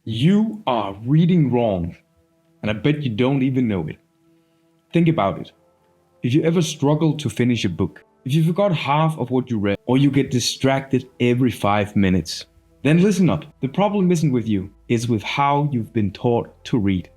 You are reading wrong, and I bet you don't even know it. Think about it. If you ever struggle to finish a book, if you forgot half of what you read, or you get distracted every 5 minutes, then listen up. The problem isn't with you, it's with how you've been taught to read.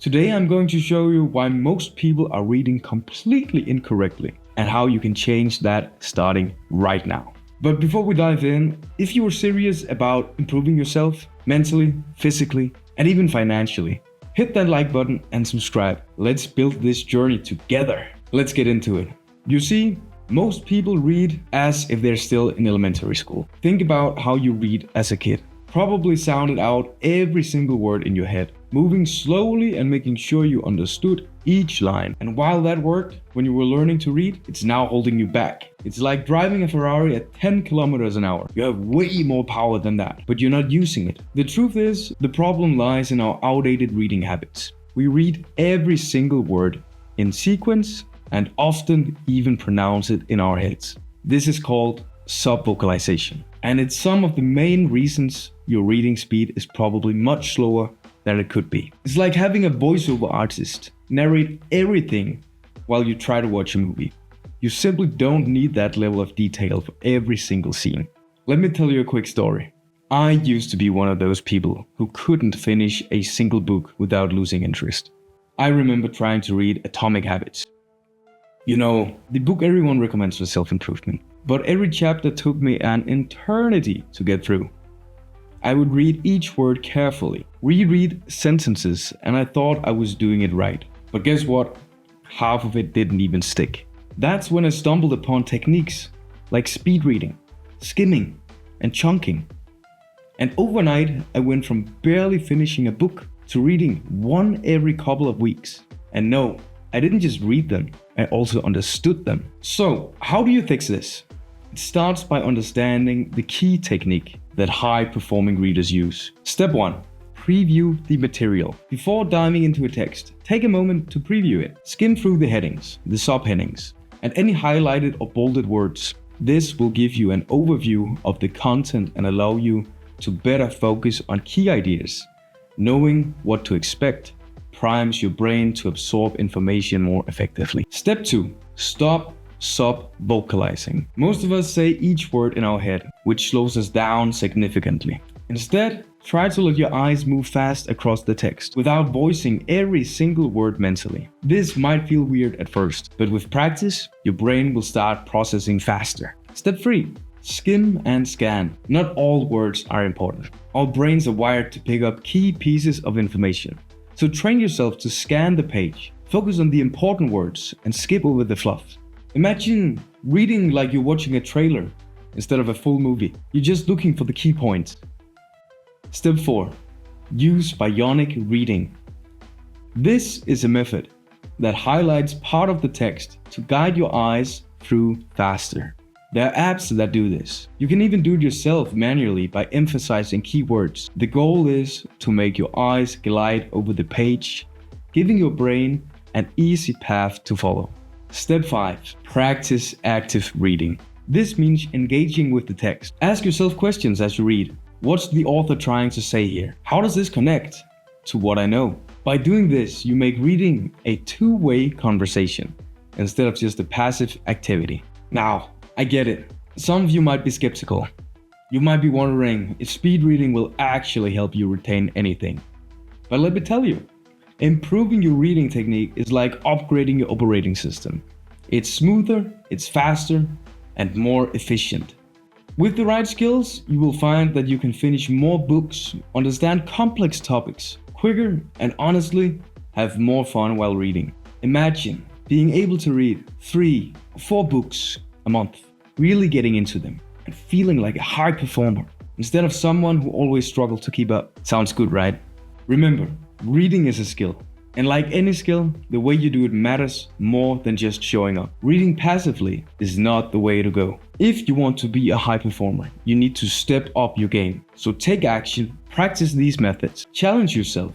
Today I'm going to show you why most people are reading completely incorrectly and how you can change that starting right now. But before we dive in, if you are serious about improving yourself mentally, physically, and even financially, hit that like button and subscribe. Let's build this journey together. Let's get into it. You see, most people read as if they're still in elementary school. Think about how you read as a kid. Probably sounded out every single word in your head, moving slowly and making sure you understood each line. And while that worked when you were learning to read, it's now holding you back. It's like driving a Ferrari at 10 kilometers an hour. You have way more power than that, but you're not using it. The truth is, the problem lies in our outdated reading habits. We read every single word in sequence and often even pronounce it in our heads. This is called subvocalization. And it's some of the main reasons your reading speed is probably much slower than it could be. It's like having a voiceover artist narrate everything while you try to watch a movie. You simply don't need that level of detail for every single scene. Let me tell you a quick story. I used to be one of those people who couldn't finish a single book without losing interest. I remember trying to read Atomic Habits. You know, the book everyone recommends for self-improvement. But every chapter took me an eternity to get through. I would read each word carefully, reread sentences, and I thought I was doing it right. But guess what? Half of it didn't even stick. That's when I stumbled upon techniques like speed reading, skimming, and chunking. And overnight, I went from barely finishing a book to reading one every couple of weeks. And no, I didn't just read them, I also understood them. So, how do you fix this? It starts by understanding the key technique that high-performing readers use. Step 1. Preview the material. Before diving into a text, take a moment to preview it. Skim through the headings, the subheadings, and any highlighted or bolded words. This will give you an overview of the content and allow you to better focus on key ideas. Knowing what to expect primes your brain to absorb information more effectively. Step 2. Stop subvocalizing. Most of us say each word in our head, which slows us down significantly. Instead, try to let your eyes move fast across the text without voicing every single word mentally. This might feel weird at first, but with practice, your brain will start processing faster. Step 3. Skim and scan. Not all words are important. Our brains are wired to pick up key pieces of information. So train yourself to scan the page, focus on the important words, and skip over the fluff. Imagine reading like you're watching a trailer instead of a full movie. You're just looking for the key points. Step 4. Use bionic reading. This is a method that highlights part of the text to guide your eyes through faster. There are apps that do this. You can even do it yourself manually by emphasizing keywords. The goal is to make your eyes glide over the page, giving your brain an easy path to follow. Step 5. Practice active reading. This means engaging with the text. Ask yourself questions as you read. What's the author trying to say here? How does this connect to what I know? By doing this, you make reading a two-way conversation instead of just a passive activity. Now, I get it. Some of you might be skeptical. You might be wondering if speed reading will actually help you retain anything. But let me tell you, improving your reading technique is like upgrading your operating system. It's smoother, it's faster, and more efficient. With the right skills, you will find that you can finish more books, understand complex topics quicker, and honestly, have more fun while reading. Imagine being able to read 3 or 4 books a month, really getting into them, and feeling like a high performer, instead of someone who always struggled to keep up. Sounds good, right? Remember, reading is a skill. And like any skill, the way you do it matters more than just showing up. Reading passively is not the way to go. If you want to be a high performer, you need to step up your game. So take action, practice these methods, challenge yourself,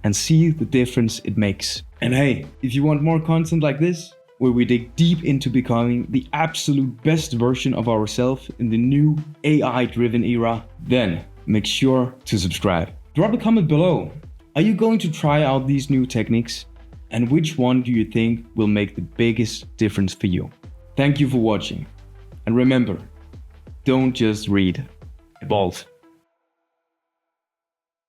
and see the difference it makes. And hey, if you want more content like this, where we dig deep into becoming the absolute best version of ourselves in the new AI-driven era, then make sure to subscribe. Drop a comment below. Are you going to try out these new techniques? And which one do you think will make the biggest difference for you? Thank you for watching. And remember, don't just read, evolve.